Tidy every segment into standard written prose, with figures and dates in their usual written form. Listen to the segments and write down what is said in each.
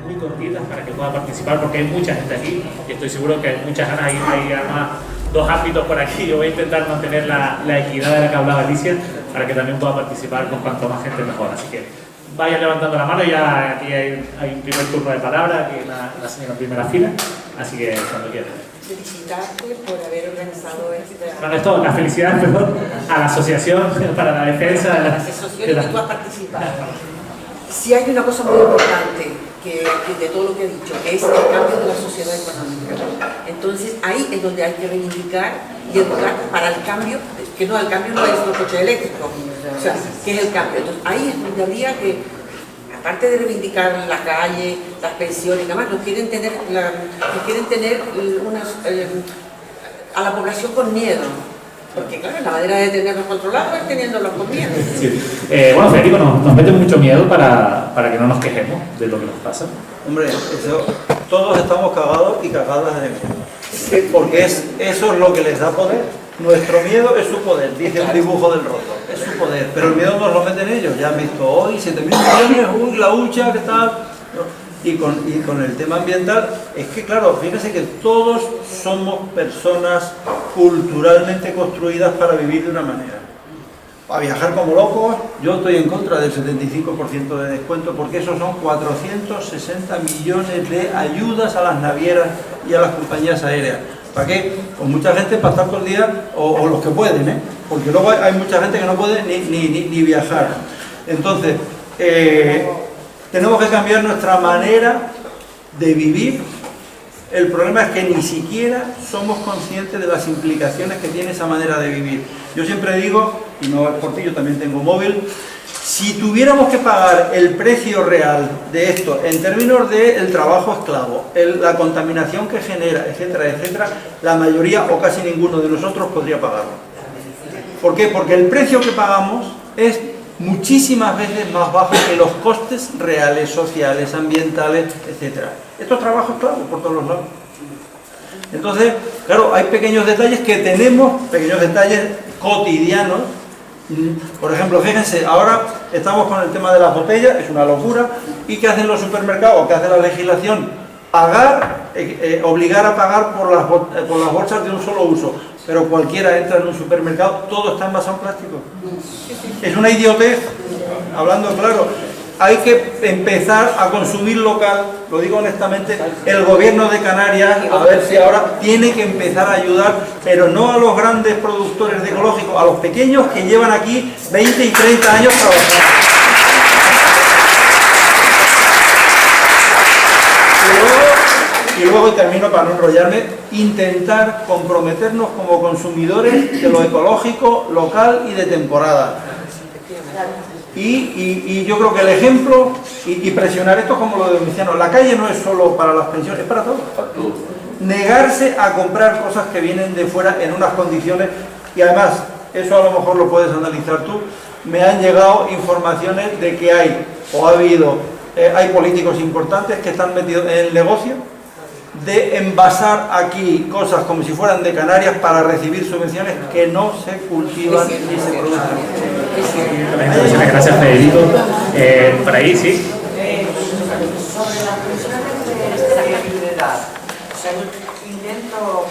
muy cortitas para que pueda participar, porque hay mucha gente aquí y estoy seguro que hay muchas ganas. Hay además dos ámbitos por aquí. Yo voy a intentar mantener la equidad de la que hablaba Alicia para que también pueda participar con cuanto más gente mejor. Así que vayan levantando la mano. Ya aquí hay un primer turno de palabra, aquí la señora en primera fila, así que cuando quieran. Felicitarte por haber organizado este... Bueno, esto, la felicidad, perdón, a la Asociación para la Defensa de las asociaciones que tú has participado. Sí hay una cosa muy importante que de todo lo que he dicho, que es el cambio de la sociedad económica. Entonces ahí es donde hay que reivindicar y educar para el cambio, que no, el cambio no es los coches eléctricos, o sea, que es el cambio. Entonces ahí es donde habría que, aparte de reivindicar la calle, las pensiones y demás, nos quieren tener a la población con miedo. Porque claro, la manera de tenerlos controlados es teniéndolos con miedo. Sí. Bueno, Federico, nos mete mucho miedo para que no nos quejemos de lo que nos pasa. Hombre, eso, todos estamos cagados y cagadas de miedo. Porque eso es lo que les da poder. Nuestro miedo es su poder, dice un dibujo del Roto. Es su poder, pero el miedo nos lo meten ellos. Ya han visto hoy 7.000 millones, uy, la hucha, ¿qué tal? Y con el tema ambiental, es que claro, fíjense que todos somos personas culturalmente construidas para vivir de una manera. Para viajar como locos, yo estoy en contra del 75% de descuento, porque esos son 460 millones de ayudas a las navieras y a las compañías aéreas. ¿Para qué? Pues mucha gente para estar todo el día, o los que pueden, ¿eh? Porque luego hay mucha gente que no puede ni viajar. Entonces, tenemos que cambiar nuestra manera de vivir. El problema es que ni siquiera somos conscientes de las implicaciones que tiene esa manera de vivir. Yo siempre digo, y no es por ti, yo también tengo móvil, si tuviéramos que pagar el precio real de esto en términos del trabajo esclavo, la contaminación que genera, etcétera, etcétera, la mayoría o casi ninguno de nosotros podría pagarlo. ¿Por qué? Porque el precio que pagamos es muchísimas veces más bajo que los costes reales, sociales, ambientales, etcétera. Esto es trabajo esclavo por todos los lados. Entonces, claro, hay pequeños detalles que tenemos, pequeños detalles cotidianos. Por ejemplo, fíjense, ahora estamos con el tema de las botellas, es una locura. ¿Y qué hacen los supermercados? ¿Qué hace la legislación? Obligar a pagar por las bolsas de un solo uso. Pero cualquiera entra en un supermercado, todo está envasado en plástico. Es una idiotez, hablando claro. Hay que empezar a consumir local, lo digo honestamente. El gobierno de Canarias, a ver si ahora tiene que empezar a ayudar, pero no a los grandes productores de ecológicos, a los pequeños que llevan aquí 20 y 30 años trabajando. Y luego, y termino para no enrollarme, intentar comprometernos como consumidores de lo ecológico, local y de temporada. Y yo creo que el ejemplo y presionar esto como lo de Domiciano. La calle no es solo para las pensiones, es para todos. Negarse a comprar cosas que vienen de fuera en unas condiciones, y además, eso a lo mejor lo puedes analizar tú, me han llegado informaciones de que hay políticos importantes que están metidos en el negocio de envasar aquí cosas como si fueran de Canarias para recibir subvenciones que no se cultivan ni se producen. Gracias, Federico. Por ahí, sí. Sobre la cuestión de la credibilidad, o sea, yo intento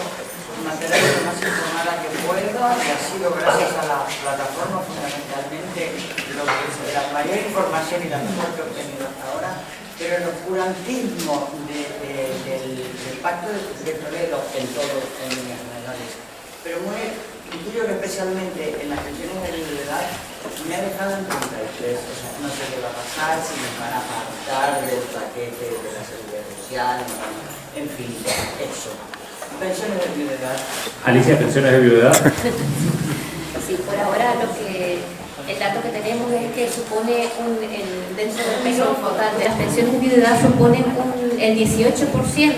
mantenerme lo más informada que puedo, y ha sido gracias a la plataforma fundamentalmente la mayor información y la mejor que he obtenido hasta ahora. Pero el oscurantismo del Pacto de Toledo en líneas generales, pero intuyo que especialmente en las pensiones de viudedad me ha dejado en 33, o sea, no sé qué va a pasar, si nos van a apartar del paquete de la seguridad social, en fin, eso. Pensiones de viudedad. Alicia, pensiones de viudedad. Sí, por ahora el dato que tenemos es que supone dentro del peso total de las pensiones de viudedad suponen el 18%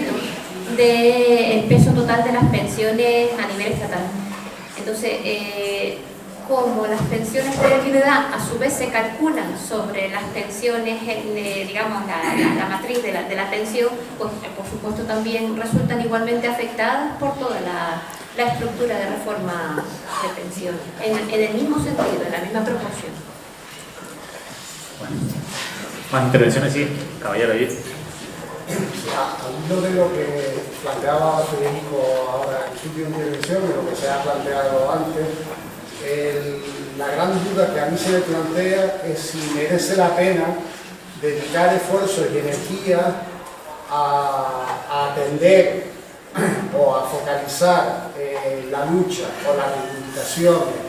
del peso total de las pensiones a nivel estatal. Entonces, como las pensiones de viudedad a su vez se calculan sobre las pensiones, digamos, la matriz de la pensión, pues por supuesto también resultan igualmente afectadas por toda la estructura de reforma de pensión, en el mismo sentido, en la misma proporción. Bueno, más intervenciones, sí, caballero ahí. Al hilo de lo que planteaba Federico ahora en su última intervención y lo que se ha planteado antes, la gran duda que a mí se me plantea es si merece la pena dedicar esfuerzos y energía a atender o a focalizar la lucha o las reivindicaciones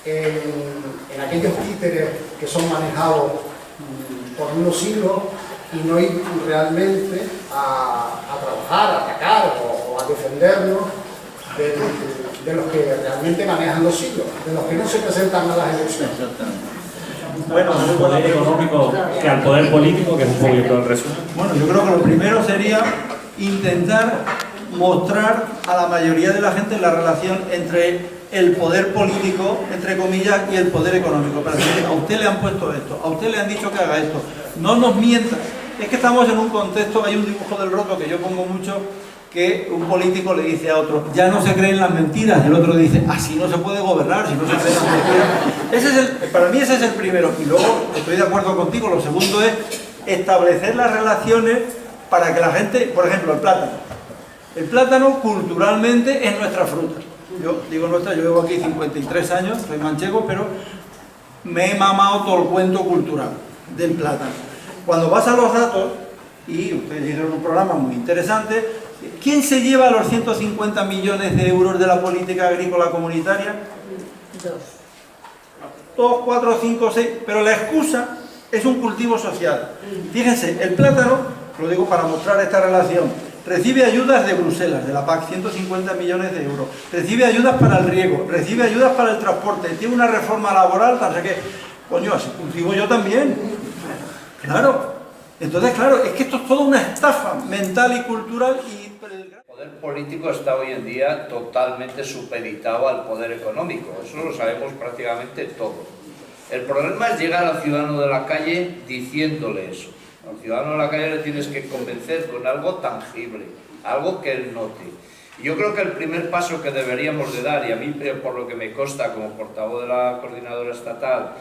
en aquellos títeres que son manejados por unos siglos y no ir realmente a trabajar, a atacar o a defendernos de los que realmente manejan los siglos, de los que no se presentan a las elecciones. Bueno, al poder económico que al poder político, que es un poquito el resumen. Bueno, yo creo que lo primero sería intentar mostrar a la mayoría de la gente la relación entre el poder político, entre comillas, y el poder económico. Para decir, a usted le han puesto esto, a usted le han dicho que haga esto. No nos mientan. Es que estamos en un contexto, hay un dibujo del Roto que yo pongo mucho, que un político le dice a otro, ya no se creen las mentiras, y el otro dice, así no se puede gobernar, si no se creen las mentiras. Para mí ese es el primero, y luego estoy de acuerdo contigo, lo segundo es establecer las relaciones para que la gente, por ejemplo, el plátano. El plátano culturalmente es nuestra fruta. Yo digo nuestra, yo llevo aquí 53 años, soy manchego, pero me he mamado todo el cuento cultural del plátano. Cuando vas a los datos, y ustedes hicieron un programa muy interesante, ¿quién se lleva los 150 millones de euros de la política agrícola comunitaria? Dos, cuatro, cinco, seis, pero la excusa es un cultivo social. Fíjense, el plátano, lo digo para mostrar esta relación, recibe ayudas de Bruselas, de la PAC, 150 millones de euros, recibe ayudas para el riego, recibe ayudas para el transporte, tiene una reforma laboral, no sé qué. Coño, así cultivo yo también. Claro. Entonces, claro, es que esto es toda una estafa mental y cultural y... El poder político está hoy en día totalmente supeditado al poder económico, eso lo sabemos prácticamente todos. El problema es llegar al ciudadano de la calle diciéndole eso. Al ciudadano de la calle le tienes que convencer con algo tangible, algo que él note. Y yo creo que el primer paso que deberíamos de dar, y a mí por lo que me consta como portavoz de la coordinadora estatal,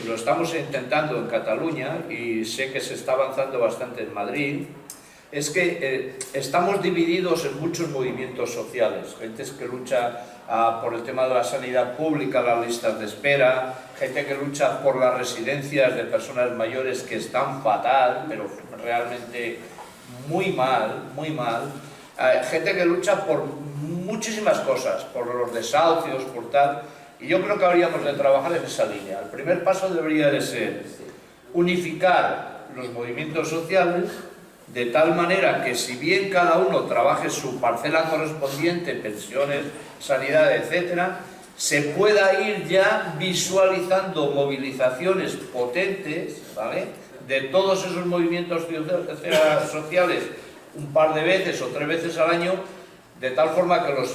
lo estamos intentando en Cataluña y sé que se está avanzando bastante en Madrid, es que estamos divididos en muchos movimientos sociales, gente que lucha por el tema de la sanidad pública, las listas de espera, gente que lucha por las residencias de personas mayores que están fatal, pero realmente muy mal, gente que lucha por muchísimas cosas, por los desahucios, por tal, y yo creo que habríamos de trabajar en esa línea. El primer paso debería de ser unificar los movimientos sociales de tal manera que si bien cada uno trabaje su parcela correspondiente, pensiones, sanidad, etcétera, se pueda ir ya visualizando movilizaciones potentes, ¿vale?, de todos esos movimientos sociales un par de veces o 3 veces al año, de tal forma que los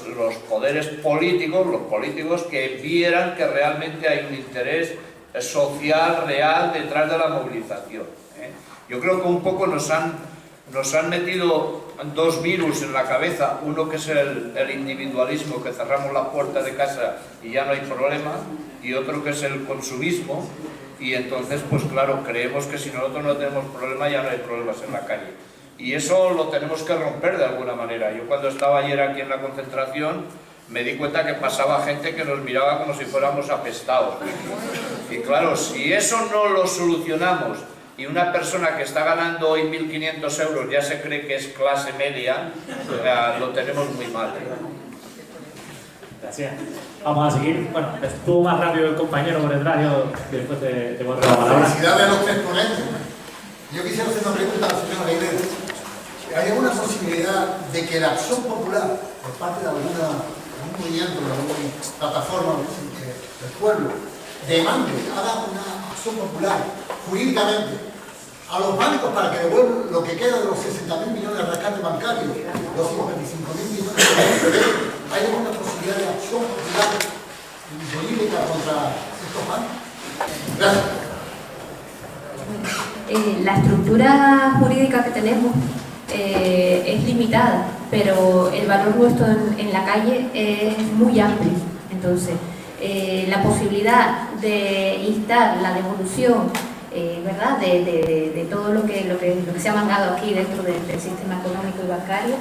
poderes políticos, los políticos que vieran que realmente hay un interés social real detrás de la movilización, ¿eh? Yo creo que un poco nos han metido 2 virus en la cabeza, uno que es el individualismo, que cerramos la puerta de casa y ya no hay problema, y otro que es el consumismo, y entonces pues claro, creemos que si nosotros no tenemos problema ya no hay problemas en la calle. Y eso lo tenemos que romper de alguna manera. Yo cuando estaba ayer aquí en la concentración me di cuenta que pasaba gente que nos miraba como si fuéramos apestados. Y claro, si eso no lo solucionamos y una persona que está ganando hoy 1.500 euros ya se cree que es clase media, lo tenemos muy mal. Gracias. Vamos a seguir. Bueno, estuvo más rápido el compañero por detrás, yo después te voy a dar la palabra. Felicidades a los 3 ponentes. Yo quisiera hacer una pregunta a la señora Aguilera. ¿Hay alguna posibilidad de que la acción popular, por parte de algún movimiento, de alguna plataforma del pueblo, demande, haga una acción popular jurídicamente a los bancos para que devuelvan lo que queda de los 60.000 millones de rescate bancario, los 55.000 millones de euros? ¿Hay alguna posibilidad de acción popular jurídica contra estos bancos? Gracias. La estructura jurídica que tenemos es limitada, pero el valor nuestro en la calle es muy amplio. Entonces, la posibilidad de instar la devolución ¿verdad? De todo lo que se ha mandado aquí dentro del sistema económico y bancario.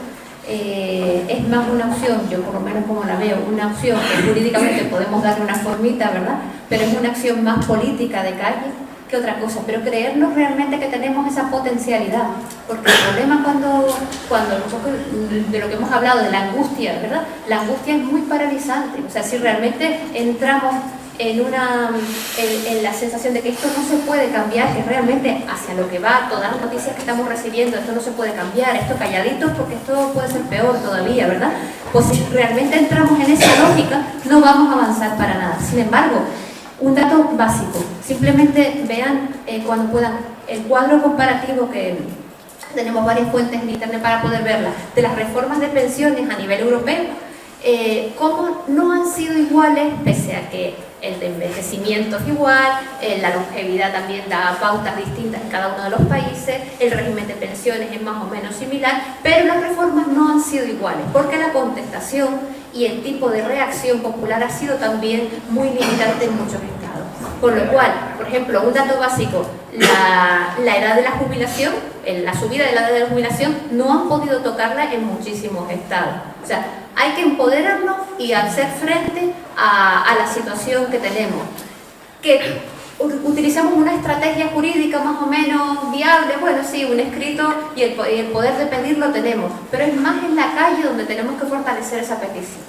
Es más una opción, yo por lo menos como la veo, una opción que jurídicamente podemos darle una formita, ¿verdad? Pero es una acción más política de calle que otra cosa, pero creernos realmente que tenemos esa potencialidad, porque el problema cuando nosotros, de lo que hemos hablado, de la angustia, ¿verdad? La angustia es muy paralizante, o sea, si realmente entramos en la sensación de que esto no se puede cambiar, que realmente hacia lo que va, todas las noticias que estamos recibiendo, esto no se puede cambiar, esto calladito porque esto puede ser peor todavía, ¿verdad? Pues si realmente entramos en esa lógica, no vamos a avanzar para nada. Sin embargo, un dato básico, simplemente vean cuando puedan el cuadro comparativo que tenemos varias fuentes en internet para poder verla, de las reformas de pensiones a nivel europeo, cómo no han sido iguales, pese a que el de envejecimiento es igual, la longevidad también da pautas distintas en cada uno de los países, el régimen de pensiones es más o menos similar, pero las reformas no han sido iguales, porque la contestación y el tipo de reacción popular ha sido también muy limitante en muchos estados. Con lo cual, por ejemplo, un dato básico, la edad de la jubilación, la subida de la edad de la jubilación, no han podido tocarla en muchísimos estados. O sea, hay que empoderarnos y hacer frente a la situación que tenemos. Que utilizamos una estrategia jurídica más o menos viable, bueno, sí, un escrito y el poder de pedirlo tenemos, pero es más en la calle donde tenemos que fortalecer esa petición.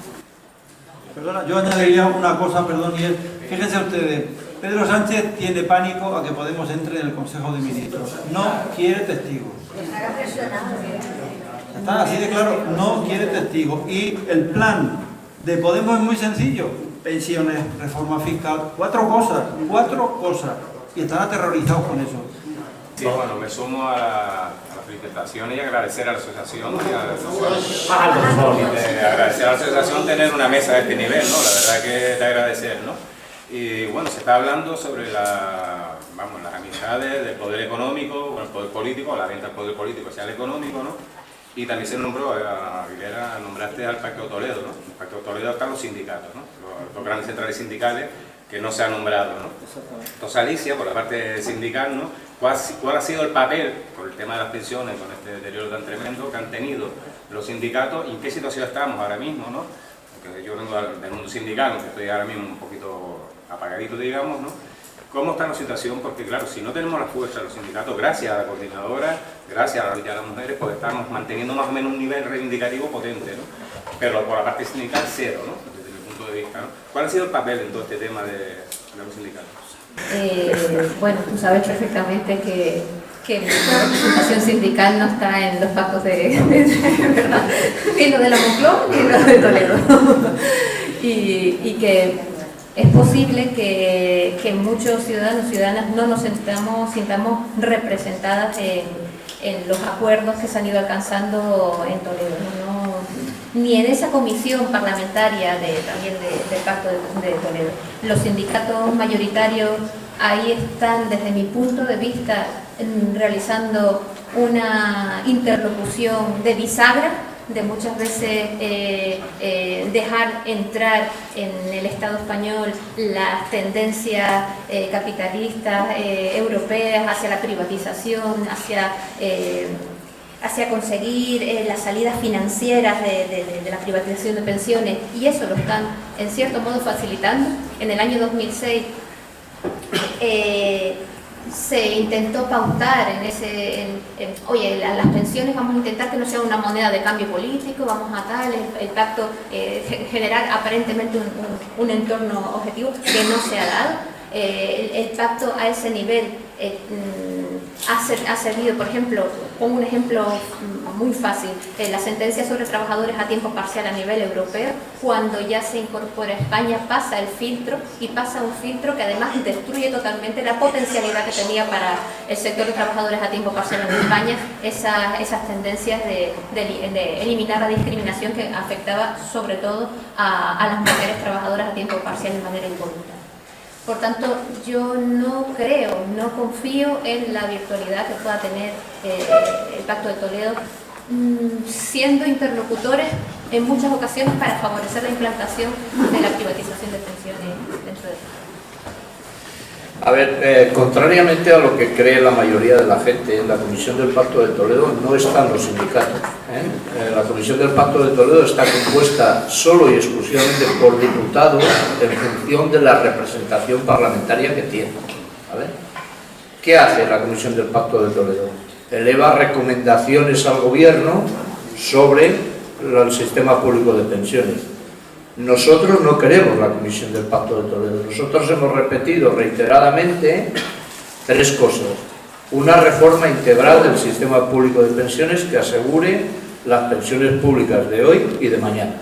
Perdona, yo añadiría una cosa, perdón, y es, fíjense ustedes, Pedro Sánchez tiene pánico a que Podemos entre en el Consejo de Ministros. No quiere testigos. Está así de claro, no quiere testigos. Y el plan de Podemos es muy sencillo. Pensiones, reforma fiscal, cuatro cosas. Y están aterrorizados con eso. Sí, bueno, me sumo a las felicitaciones y agradecer a la asociación agradecer a la asociación tener una mesa de este nivel, ¿no? La verdad que de agradecer, ¿no? Y bueno, se está hablando sobre las amistades del poder económico, bueno, el poder político, la venta del poder político hacia el económico, ¿no? Y también se nombró, Aguilera, nombraste al Pacto de Toledo, ¿no? En el Pacto de Toledo están los sindicatos, ¿no? Los grandes centrales sindicales que no se han nombrado, ¿no? Entonces, Alicia, por la parte sindical, ¿no? ¿Cuál ha sido el papel, por el tema de las pensiones, con este deterioro tan tremendo que han tenido los sindicatos y en qué situación estamos ahora mismo, ¿no? Porque yo vengo del mundo sindical, aunque estoy ahora mismo un poquito apagadito, digamos, ¿no? ¿Cómo está la situación? Porque claro, si no tenemos la fuerza de los sindicatos, gracias a la coordinadora, gracias a la lucha de las mujeres, pues estamos manteniendo más o menos un nivel reivindicativo potente, ¿no? Pero por la parte sindical, cero, ¿no? Desde mi punto de vista, ¿no? ¿Cuál ha sido el papel en todo este tema de los sindicatos? Bueno, tú sabes perfectamente que la representación sindical no está en los pactos de ¿verdad? Ni lo de la Moncloa ni lo de Toledo. y que es posible que muchos ciudadanos y ciudadanas no nos sintamos representadas en los acuerdos que se han ido alcanzando en Toledo, ni en esa comisión parlamentaria también del Pacto de Toledo. Los sindicatos mayoritarios ahí están, desde mi punto de vista, realizando una interlocución de bisagra, de muchas veces dejar entrar en el Estado español las tendencias capitalistas europeas hacia la privatización, hacia conseguir las salidas financieras de la privatización de pensiones, y eso lo están en cierto modo facilitando. En el año 2006 se intentó pautar oye, las pensiones vamos a intentar que no sea una moneda de cambio político, vamos a tal, el pacto, generar aparentemente un entorno objetivo que no se ha dado. El pacto a ese nivel ha servido, por ejemplo, pongo un ejemplo muy fácil, la sentencia sobre trabajadores a tiempo parcial a nivel europeo, cuando ya se incorpora a España, pasa el filtro, y pasa un filtro que además destruye totalmente la potencialidad que tenía para el sector de trabajadores a tiempo parcial en España, esas tendencias de eliminar la discriminación que afectaba sobre todo a las mujeres trabajadoras a tiempo parcial de manera involuntaria. Por tanto, yo no confío en la virtualidad que pueda tener el Pacto de Toledo, siendo interlocutores en muchas ocasiones para favorecer la implantación de la privatización de pensiones dentro de A ver, contrariamente a lo que cree la mayoría de la gente, en la Comisión del Pacto de Toledo no están los sindicatos. La Comisión del Pacto de Toledo está compuesta solo y exclusivamente por diputados en función de la representación parlamentaria que tiene. ¿Vale? ¿Qué hace la Comisión del Pacto de Toledo? Eleva recomendaciones al Gobierno sobre el sistema público de pensiones. Nosotros no queremos la Comisión del Pacto de Toledo. Nosotros hemos repetido reiteradamente 3 cosas. Una reforma integral del sistema público de pensiones que asegure las pensiones públicas de hoy y de mañana.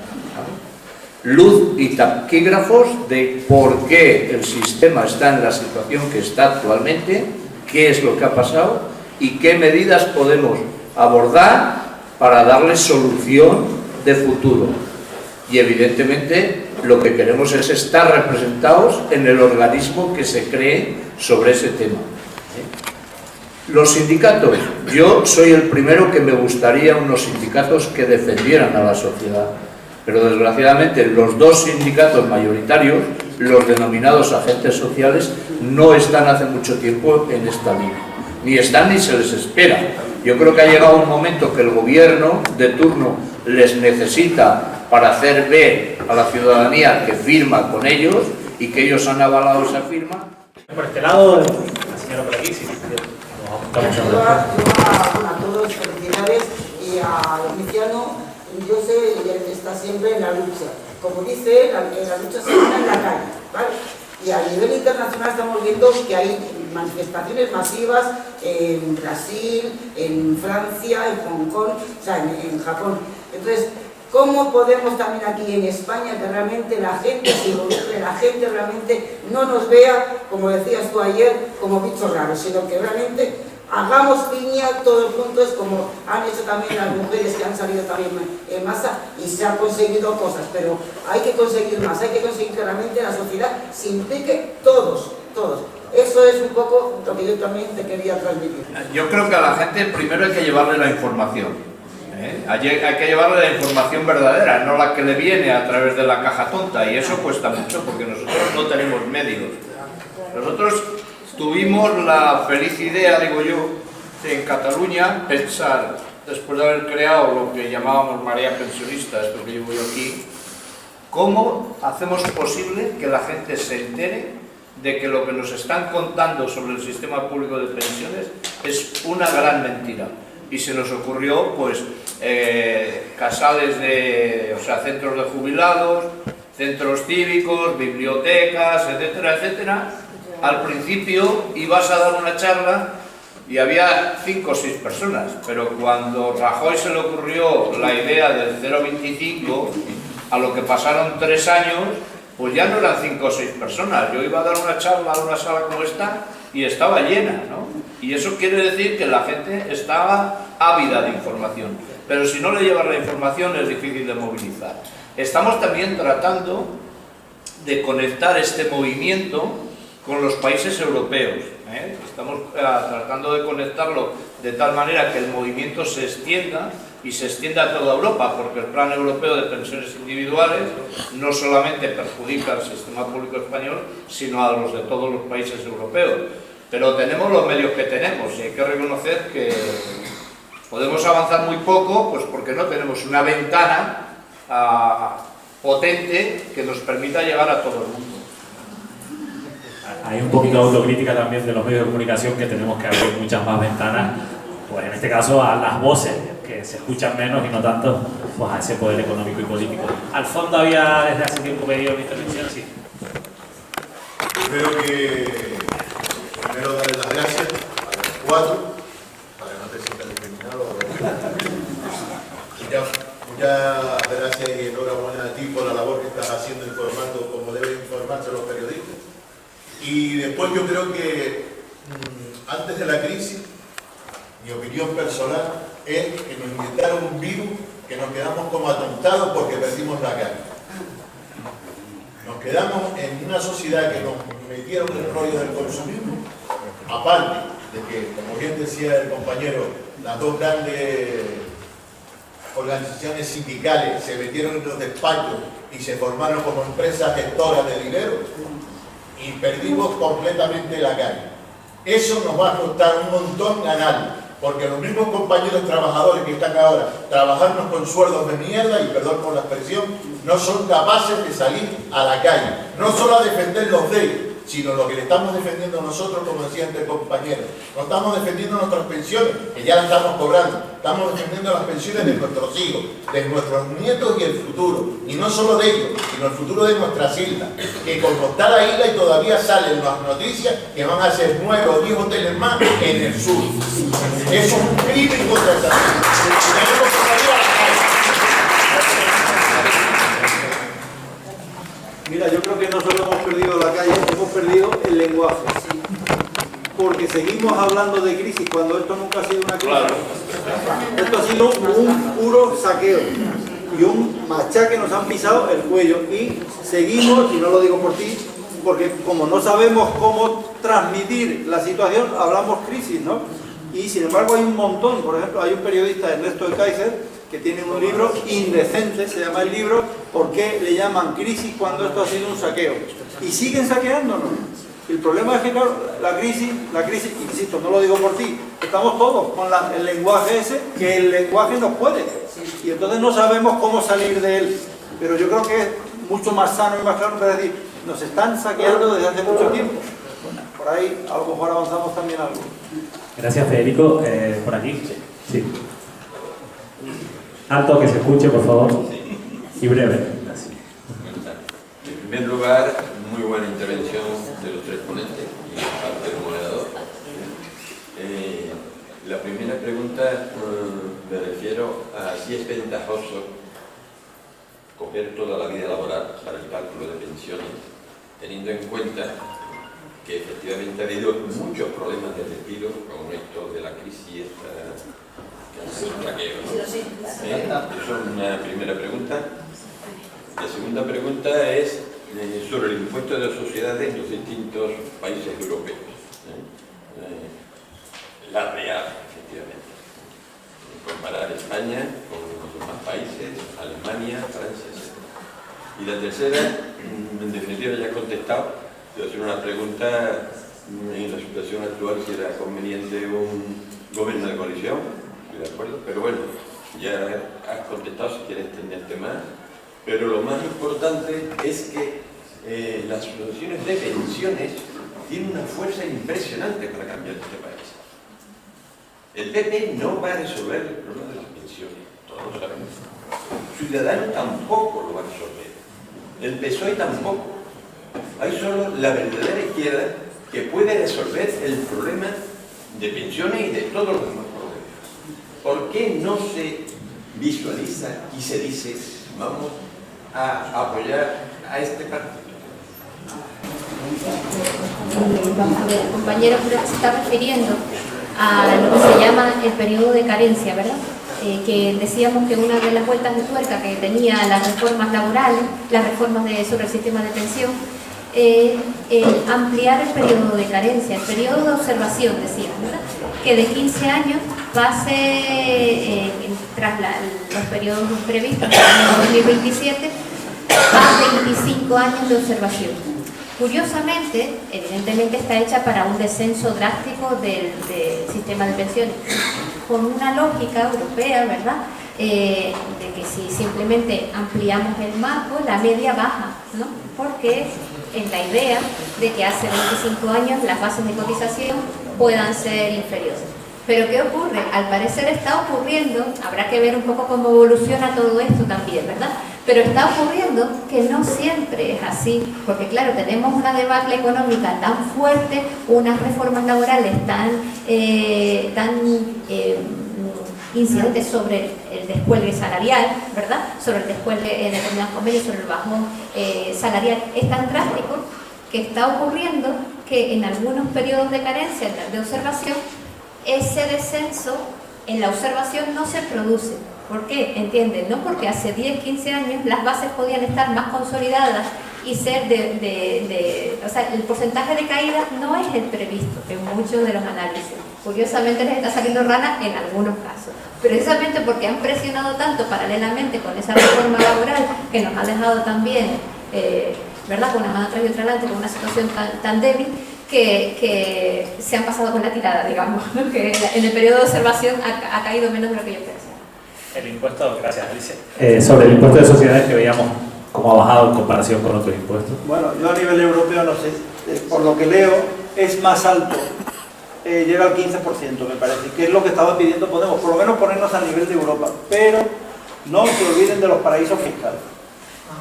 Luz y taquígrafos de por qué el sistema está en la situación que está actualmente, qué es lo que ha pasado y qué medidas podemos abordar para darle solución de futuro. Y evidentemente lo que queremos es estar representados en el organismo que se cree sobre ese tema. Los sindicatos, yo soy el primero que me gustaría unos sindicatos que defendieran a la sociedad, pero desgraciadamente los 2 sindicatos mayoritarios, los denominados agentes sociales, no están hace mucho tiempo en esta línea, ni están ni se les espera. Yo creo que ha llegado un momento que el gobierno de turno les necesita para hacer ver a la ciudadanía que firma con ellos y que ellos han avalado esa firma. Por este lado, la señora por aquí, sí. A todos felicidades y a Luciano, yo sé que está siempre en la lucha. Como dice, la lucha se gana en la calle, ¿vale? Y a nivel internacional estamos viendo que hay manifestaciones masivas en Brasil, en Francia, en Hong Kong, o sea, en Japón. Entonces, ¿cómo podemos también aquí en España que realmente la gente se involucre, la gente realmente no nos vea, como decías tú ayer, como bichos raros, sino que realmente hagamos piña todos juntos, como han hecho también las mujeres que han salido también en masa y se han conseguido cosas, pero hay que conseguir más, hay que conseguir que realmente la sociedad se implique todos. Eso es un poco lo que yo también te quería transmitir. Yo creo que a la gente primero hay que llevarle la información. Hay que llevarle la información verdadera, no la que le viene a través de la caja tonta, y eso cuesta mucho porque nosotros no tenemos medios. Nosotros tuvimos la feliz idea, digo yo, de en Cataluña pensar, después de haber creado lo que llamábamos Marea Pensionista, esto que llevo yo aquí, cómo hacemos posible que la gente se entere de que lo que nos están contando sobre el sistema público de pensiones es una gran mentira. Y se nos ocurrió, pues, casales o sea, centros de jubilados, centros cívicos, bibliotecas, etcétera, etcétera. Al principio ibas a dar una charla y había 5 o 6 personas, pero cuando Rajoy se le ocurrió la idea del 0,25, a lo que pasaron 3 años, pues ya no eran 5 o 6 personas. Yo iba a dar una charla a una sala como esta y estaba llena, ¿no? Y eso quiere decir que la gente estaba ávida de información, pero si no le llevas la información es difícil de movilizar. Estamos también tratando de conectar este movimiento con los países europeos. Estamos tratando de conectarlo de tal manera que el movimiento se extienda y se extienda a toda Europa, porque el Plan Europeo de Pensiones Individuales no solamente perjudica al sistema público español, sino a los de todos los países europeos. Pero tenemos los medios que tenemos y hay que reconocer que podemos avanzar muy poco, pues porque no tenemos una ventana potente que nos permita llegar a todo el mundo. Hay un poquito de autocrítica también de los medios de comunicación, que tenemos que abrir muchas más ventanas, pues en este caso a las voces, que se escuchan menos y no tanto pues a ese poder económico y político. Al fondo había desde hace tiempo pedido una intervención, sí. Creo que primero darle las gracias a los 4, para no te sientas discriminado. Muchas gracias y enhorabuena a ti por la labor que estás haciendo informando como deben informarse los periodistas. Y después yo creo que antes de la crisis, mi opinión personal es que nos inyectaron un virus que nos quedamos como atontados porque perdimos la cara. Nos quedamos en una sociedad que nos metieron en el rollo del consumismo, aparte de que, como bien decía el compañero, las 2 grandes organizaciones sindicales se metieron en los despachos y se formaron como empresas gestoras de dinero. y perdimos completamente la calle. Eso nos va a costar un montón ganarlo, porque los mismos compañeros trabajadores que están ahora trabajando con sueldos de mierda, y perdón por la expresión, no son capaces de salir a la calle, no solo a defender los de ellos, sino lo que le estamos defendiendo nosotros, como decía antes el compañero. No estamos defendiendo nuestras pensiones, que ya las estamos cobrando, estamos defendiendo las pensiones de nuestros hijos, de nuestros nietos y el futuro. Y no solo de ellos, sino el futuro de nuestras islas, que como está la isla y todavía salen las noticias que van a ser 9 o 10 hoteles más en el sur. Eso es un crimen contra esa isla. Tenemos que salir a la calle. Mira, yo creo que no solo hemos perdido la calle, hemos perdido el lenguaje. Porque seguimos hablando de crisis cuando esto nunca ha sido una crisis. Claro. Esto ha sido un puro saqueo y un machaque, nos han pisado el cuello y seguimos, y no lo digo por ti, porque como no sabemos cómo transmitir la situación, hablamos crisis, ¿no? Y sin embargo hay un montón. Por ejemplo, hay un periodista, Ernesto de Kaiser, que tiene un libro indecente, se llama el libro ¿Por qué le llaman crisis cuando esto ha sido un saqueo? Y siguen saqueándonos. El problema es que, claro, la crisis, insisto, no lo digo por ti, estamos todos con el lenguaje ese, que el lenguaje nos puede. Y entonces no sabemos cómo salir de él. Pero yo creo que es mucho más sano y más claro para decir, nos están saqueando desde hace mucho tiempo. Bueno, por ahí a lo mejor avanzamos también algo. Gracias, Federico. ¿Por aquí? Sí. Alto, que se escuche, por favor. Y breve. Gracias. En primer lugar, muy buena intervención de los tres ponentes y parte del moderador. La primera pregunta me refiero a si es ventajoso coger toda la vida laboral para el cálculo de pensiones, teniendo en cuenta que efectivamente ha habido muchos problemas de despido con esto de la crisis que ha sido un saqueo, ¿no? Esa es una primera pregunta. La segunda pregunta es sobre el impuesto de sociedades en los distintos países europeos. La real, efectivamente. Comparar España con los demás países, Alemania, Francia, etc. Y la tercera, en definitiva ya he contestado. Quiero hacer una pregunta en la situación actual, si era conveniente un gobierno de coalición, estoy de acuerdo, pero bueno, ya has contestado si quieres extenderte más. Pero lo más importante es que las soluciones de pensiones tienen una fuerza impresionante para cambiar este país. El PP no va a resolver el problema de las pensiones, todos lo sabemos. Ciudadanos tampoco lo va a resolver. El PSOE tampoco. Hay solo la verdadera izquierda que puede resolver el problema de pensiones y de todos los demás problemas. ¿Por qué no se visualiza y se dice, vamos a apoyar a este partido? Vamos a ver, compañero, creo que se está refiriendo a lo que se llama el periodo de carencia, ¿verdad? Que decíamos que una de las vueltas de tuerca que tenía las reformas laborales, las reformas sobre el sistema de pensión, ampliar el periodo de carencia, el periodo de observación, decíamos, ¿verdad? Que de 15 años pase, tras los periodos previstos en el año 2027, a 25 años de observación. Curiosamente, evidentemente está hecha para un descenso drástico del sistema de pensiones, con una lógica europea, ¿verdad? De que si simplemente ampliamos el marco, la media baja, ¿no? Porque es la idea de que hace 25 años las bases de cotización puedan ser inferiores. Pero ¿qué ocurre? Al parecer está ocurriendo, habrá que ver un poco cómo evoluciona todo esto también, ¿verdad? Pero está ocurriendo que no siempre es así, porque claro, tenemos una debacle económica tan fuerte, unas reformas laborales tan incidentes sobre el descuelgue salarial, ¿verdad? Sobre el descuelgue en determinados convenios, sobre el bajón salarial, es tan drástico que está ocurriendo que en algunos periodos de carencia, de observación, ese descenso en la observación no se produce. ¿Por qué? ¿Entienden? No porque hace 10, 15 años las bases podían estar más consolidadas y ser o sea, el porcentaje de caída no es el previsto en muchos de los análisis. Curiosamente les está saliendo rana en algunos casos. Precisamente porque han presionado tanto paralelamente con esa reforma laboral que nos ha dejado también ¿verdad? Con una mano atrás y otra adelante, con una situación tan débil, que se han pasado con la tirada, digamos, ¿no? Que en el periodo de observación ha caído menos de lo que yo pensaba. El impuesto, gracias Alicia. Sobre el impuesto de sociedades que veíamos cómo ha bajado en comparación con otros impuestos. Bueno, yo a nivel europeo no sé, por lo que leo es más alto, llega al 15% me parece, que es lo que estaba pidiendo Podemos, por lo menos ponernos a nivel de Europa, pero no se olviden de los paraísos fiscales.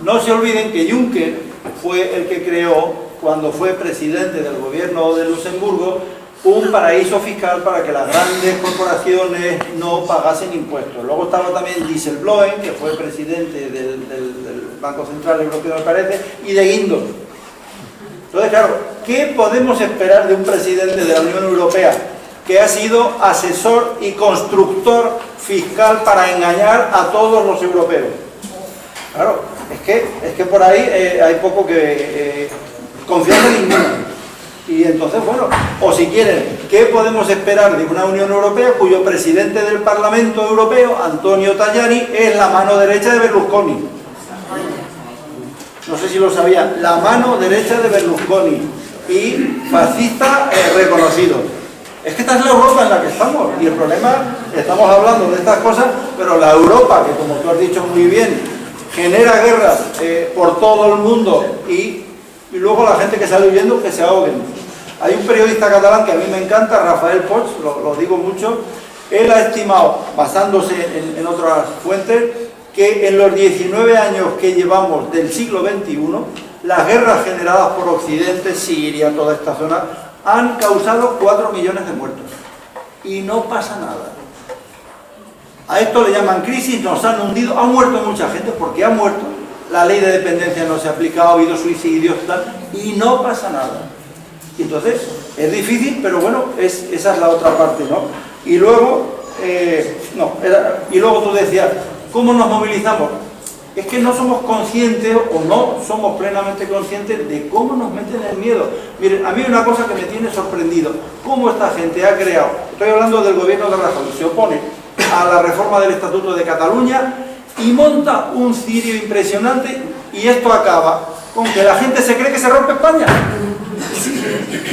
No se olviden que Juncker fue el que creó, cuando fue presidente del gobierno de Luxemburgo, un paraíso fiscal para que las grandes corporaciones no pagasen impuestos. Luego estaba también Dijsselbloem, que fue presidente del Banco Central Europeo, me parece, y de Guindos. Entonces, claro, ¿qué podemos esperar de un presidente de la Unión Europea que ha sido asesor y constructor fiscal para engañar a todos los europeos? Claro, es que por ahí hay poco que confianza ninguna. Y entonces, bueno, o si quieren, ¿qué podemos esperar de una Unión Europea cuyo presidente del Parlamento Europeo, Antonio Tajani, es la mano derecha de Berlusconi? No sé si lo sabían, la mano derecha de Berlusconi y fascista reconocido. Es que esta es la Europa en la que estamos y el problema, estamos hablando de estas cosas, pero la Europa, que como tú has dicho muy bien, genera guerras por todo el mundo y luego la gente que sale huyendo que se ahoguen. Hay un periodista catalán que a mí me encanta, Rafael Poch, lo digo mucho, él ha estimado, basándose en otras fuentes, que en los 19 años que llevamos del siglo XXI, las guerras generadas por Occidente, Siria, toda esta zona, han causado 4 millones de muertos. Y no pasa nada. A esto le llaman crisis, nos han hundido, ha muerto mucha gente porque ha muerto, la ley de dependencia no se ha aplicado, ha habido suicidios, tal, y no pasa nada. Y entonces, es difícil, pero bueno, esa es la otra parte, ¿no? Y luego, tú decías, ¿cómo nos movilizamos? Es que no somos conscientes o no somos plenamente conscientes de cómo nos meten el miedo. Miren, a mí una cosa que me tiene sorprendido, cómo esta gente ha creado, estoy hablando del gobierno de Rajoy, se opone a la reforma del Estatuto de Cataluña y monta un cirio impresionante y esto acaba con que la gente se cree que se rompe España.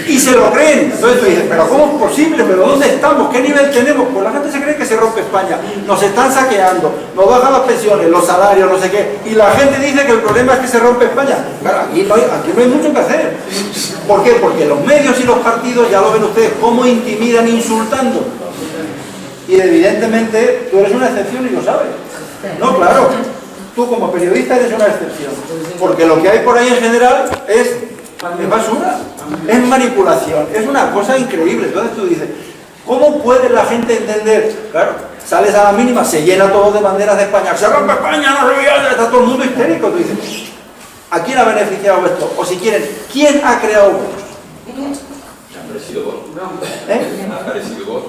Y se lo creen. Entonces tú dices, pero ¿cómo es posible? ¿Pero dónde estamos? ¿Qué nivel tenemos? Pues la gente se cree que se rompe España. Nos están saqueando, nos bajan las pensiones, los salarios, no sé qué. Y la gente dice que el problema es que se rompe España. Claro, aquí no hay mucho que hacer. ¿Por qué? Porque los medios y los partidos, ya lo ven ustedes, cómo intimidan insultando. Y evidentemente tú eres una excepción y lo sabes. No, claro. Tú como periodista eres una excepción. Porque lo que hay por ahí en general es basura, es manipulación, es una cosa increíble. Entonces tú dices, ¿cómo puede la gente entender? Claro, sales a la mínima, se llena todo de banderas de España, se rompe España, no se vea, está todo el mundo histérico. Tú dices, ¿a quién ha beneficiado esto? O si quieren, ¿quién ha creado Vox? Ha aparecido Vox. Ha aparecido Vox.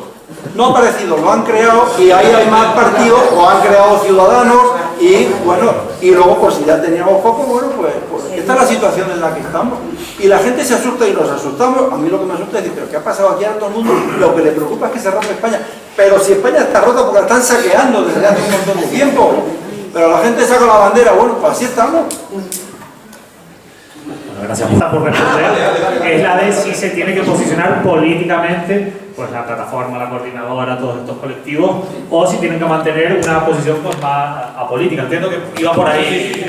No ha aparecido, lo han creado y ahí hay más partidos, o han creado Ciudadanos y bueno, y luego pues si ya teníamos poco, bueno pues esta es la situación en la que estamos. Y la gente se asusta y nos asustamos. A mí lo que me asusta es decir, pero ¿qué ha pasado aquí a todo el mundo? Lo que le preocupa es que se rompe España. Pero si España está rota porque la están saqueando desde hace un montón de tiempo. Pero la gente saca la bandera, bueno, pues así estamos. Gracias por responder. Es la de si se tiene que posicionar políticamente pues la plataforma, la coordinadora, todos estos colectivos, o si tienen que mantener una posición pues más apolítica. Entiendo que iba por ahí.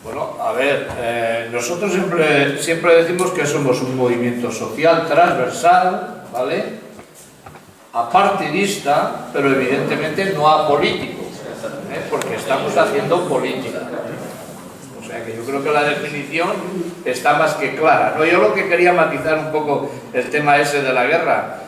Bueno, a ver, nosotros siempre decimos que somos un movimiento social transversal, ¿vale? Apartidista, pero evidentemente no apolítico, porque estamos haciendo política. O sea que yo creo que la definición está más que clara, ¿no? Yo lo que quería matizar un poco el tema ese de la guerra.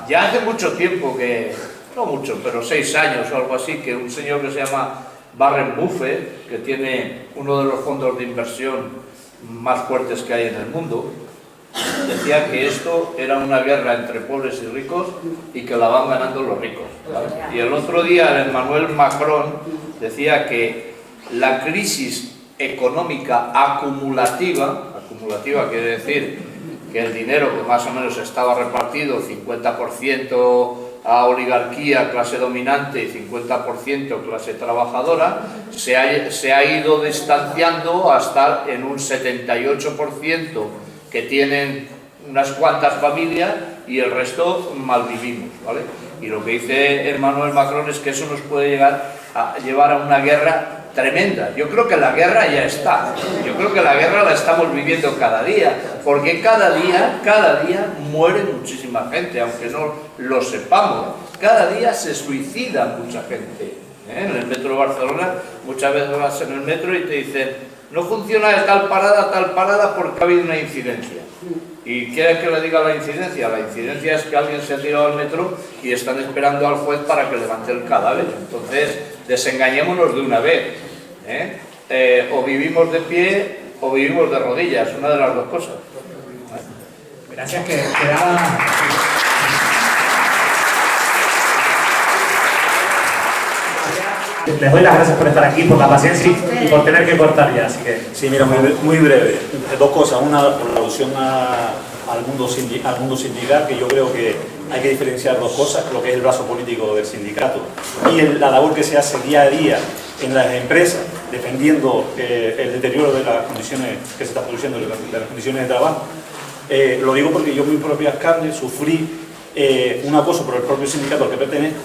Ya hace mucho tiempo que, no mucho, pero 6 años o algo así, que un señor que se llama Warren Buffett, que tiene uno de los fondos de inversión más fuertes que hay en el mundo, decía que esto era una guerra entre pobres y ricos y que la van ganando los ricos, ¿vale? Y el otro día Emmanuel Macron decía que la crisis económica acumulativa quiere decir que el dinero que más o menos estaba repartido 50% a oligarquía, clase dominante y 50% clase trabajadora, se ha ido distanciando hasta en un 78% que tienen unas cuantas familias y el resto malvivimos, ¿vale? Y lo que dice Emmanuel Macron es que eso nos puede llevar a una guerra tremenda. Yo creo que la guerra ya está. Yo creo que la guerra la estamos viviendo cada día, porque cada día muere muchísima gente, aunque no lo sepamos. Cada día se suicida mucha gente. En el metro de Barcelona, muchas veces vas en el metro y te dicen no funciona de tal parada porque ha habido una incidencia. ¿Y quieres que le diga la incidencia? La incidencia es que alguien se ha tirado al metro y están esperando al juez para que levante el cadáver. Entonces, desengañémonos de una vez. O vivimos de pie o vivimos de rodillas, una de las dos cosas. Gracias, que quedaba... Les doy las gracias por estar aquí, por la paciencia y por tener que cortar ya, así que... Sí, mira, muy breve. Dos cosas. Una, por la alusión al mundo sindical, que yo creo que hay que diferenciar dos cosas, lo que es el brazo político del sindicato y la labor que se hace día a día en las empresas, defendiendo el deterioro de las condiciones que se está produciendo, de las condiciones de trabajo. Lo digo porque yo en mis propias carnes sufrí un acoso por el propio sindicato al que pertenezco,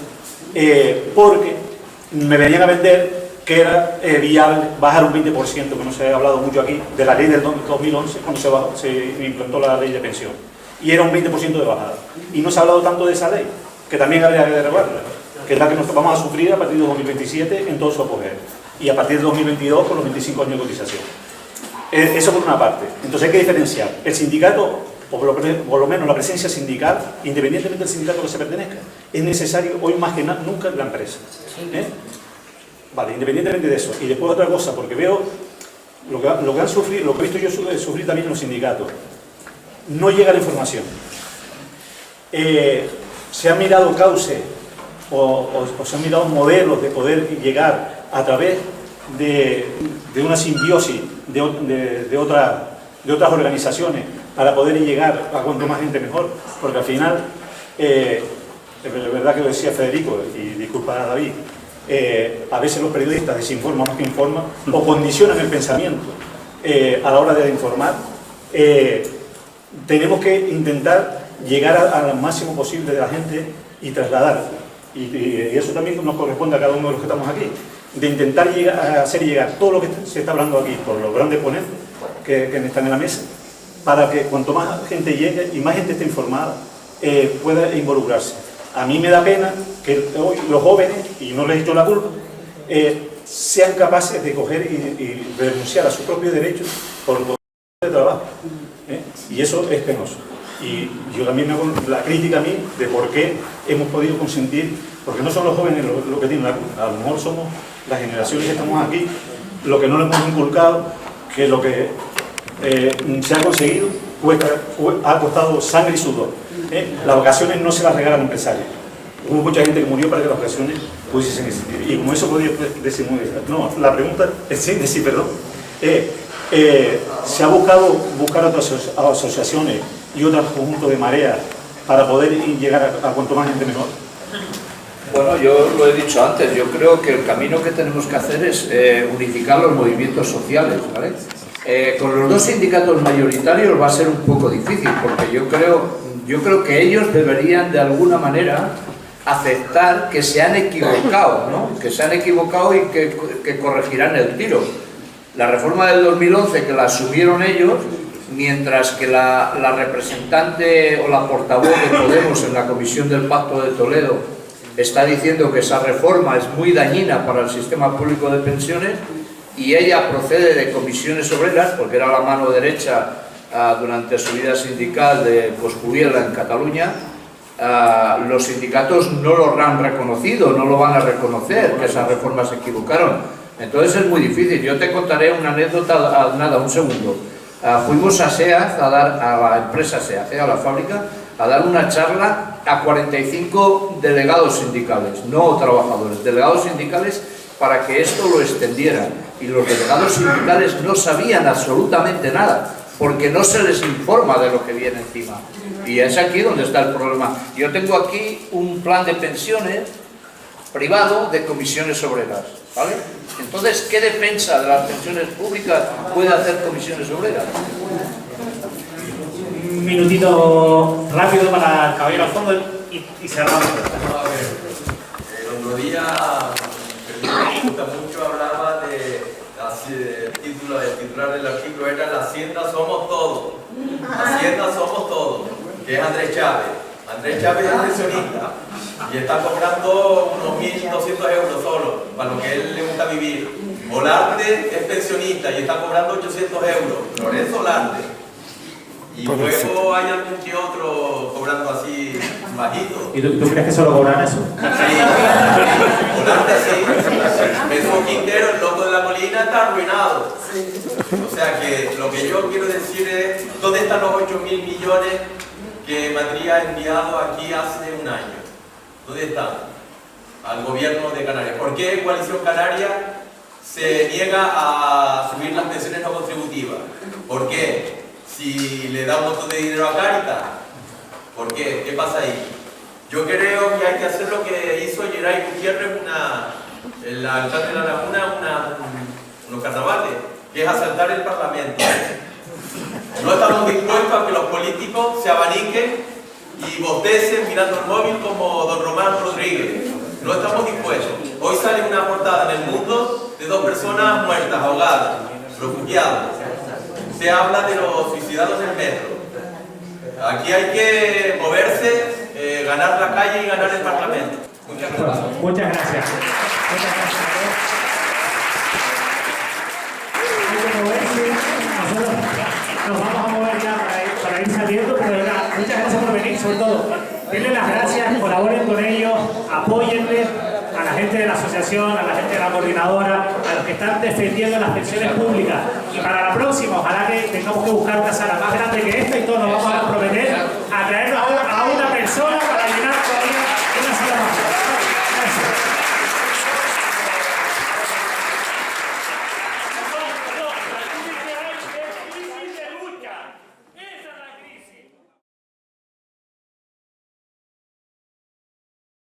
porque me venían a vender que era viable bajar un 20%, que no se ha hablado mucho aquí, de la ley del 2011, cuando se implantó la ley de pensión. Y era un 20% de bajada. Y no se ha hablado tanto de esa ley, que también habría que derogarla, que es la que nos vamos a sufrir a partir de 2027 en todo su apogeo. Y a partir de 2022 con los 25 años de cotización. Eso por una parte. Entonces hay que diferenciar. El sindicato, o por lo menos la presencia sindical, independientemente del sindicato que se pertenezca, es necesario hoy más que nunca en la empresa. Vale, independientemente de eso. Y después otra cosa, porque veo lo que han sufrido, lo que he visto yo sufrir también en los sindicatos. No llega la información. Se han mirado cauces o se han mirado modelos de poder llegar a través de una simbiosis de otras organizaciones para poder llegar a cuanto más gente mejor, porque al final, es verdad que lo decía Federico, y disculpa a David, a veces los periodistas desinforman más que informan, o condicionan el pensamiento a la hora de informar. Tenemos que intentar llegar al máximo posible de la gente y trasladar, y eso también nos corresponde a cada uno de los que estamos aquí, de intentar hacer llegar todo lo que se está hablando aquí por los grandes ponentes que están en la mesa, para que cuanto más gente llegue y más gente esté informada, pueda involucrarse. A mí me da pena que hoy los jóvenes, y no les echo la culpa, sean capaces de coger y renunciar a sus propios derechos por de trabajo. Y eso es penoso. Y yo también me hago la crítica a mí de por qué hemos podido consentir, porque no son los jóvenes los que tienen la culpa, a lo mejor somos las generaciones que estamos aquí, lo que no le hemos inculcado, que lo que se ha conseguido ha costado sangre y sudor. Las vacaciones no se las regalan empresarios. Hubo mucha gente que murió para que las vacaciones pudiesen existir. Y como eso podía decir muy bien. No, la pregunta es sí, perdón. Se ha buscar otras asociaciones y otros conjuntos de mareas para poder llegar a cuanto más gente mejor. Bueno, yo lo he dicho antes, yo creo que el camino que tenemos que hacer es unificar los movimientos sociales, ¿vale? Con los dos sindicatos mayoritarios va a ser un poco difícil, porque yo creo que ellos deberían de alguna manera aceptar que se han equivocado, ¿no? Que se han equivocado y que corregirán el tiro. La reforma del 2011 que la asumieron ellos, mientras que la representante o la portavoz de Podemos en la Comisión del Pacto de Toledo está diciendo que esa reforma es muy dañina para el sistema público de pensiones, y ella procede de comisiones obreras, porque era la mano derecha durante su vida sindical de Coscubiela en Cataluña. Los sindicatos no lo han reconocido, no lo van a reconocer, que esas reformas se equivocaron. Entonces es muy difícil. Yo te contaré una anécdota, nada, un segundo. Fuimos a SEAT, a la empresa SEAT, a la fábrica, a dar una charla a 45 delegados sindicales, no trabajadores, delegados sindicales, para que esto lo extendieran. Y los delegados sindicales no sabían absolutamente nada, porque no se les informa de lo que viene encima. Y es aquí donde está el problema. Yo tengo aquí un plan de pensiones privado de comisiones obreras, ¿vale? Entonces, ¿qué defensa de las pensiones públicas puede hacer comisiones obreras? Un minutito rápido para el caballero al fondo y cerramos. A ver, el otro día, me gusta mucho, hablaba de el titular del artículo era "La Hacienda somos todos". La Hacienda somos todos, que es Andrés Chávez. Andrés Chávez es pensionista y está cobrando unos 1.200 euros solo, para lo que él le gusta vivir. Olarte es pensionista y está cobrando 800 euros. Lorenzo Olarte. Y luego hay algún que otro cobrando así bajito. ¿Y tú crees que solo cobran eso? Sí, Olarte sí. Jesús Quintero, el loco de la Molina, está arruinado. O sea que lo que yo quiero decir es, ¿dónde están los 8.000 millones que Madrid ha enviado aquí hace un año? ¿Dónde están? Al gobierno de Canarias. ¿Por qué Coalición Canaria se niega a subir las pensiones no contributivas? ¿Por qué? Si le da un montón de dinero a Cáritas, ¿por qué? ¿Qué pasa ahí? Yo creo que hay que hacer lo que hizo Geray Gutiérrez, el alcalde de La Laguna, unos carnavales, que es asaltar el Parlamento. No estamos dispuestos a que los políticos se abaniquen y bostecen mirando el móvil como don Román Rodríguez. No estamos dispuestos. Hoy sale una portada en El Mundo de 2 personas muertas, ahogadas, refugiadas. Se habla de los suicidados en el metro. Aquí hay que moverse, ganar la calle y ganar el Parlamento. Muchas gracias. Muchas gracias. Nosotros nos vamos a mover ya para ir saliendo, pero de verdad, muchas gracias por venir, sobre todo, denle las gracias, colaboren con ellos, apóyenle a la gente de la asociación, a la gente de la coordinadora, a los que están defendiendo las pensiones públicas. Y para la próxima, ojalá que tengamos que buscar una sala más grande que esta y todos nos vamos a comprometer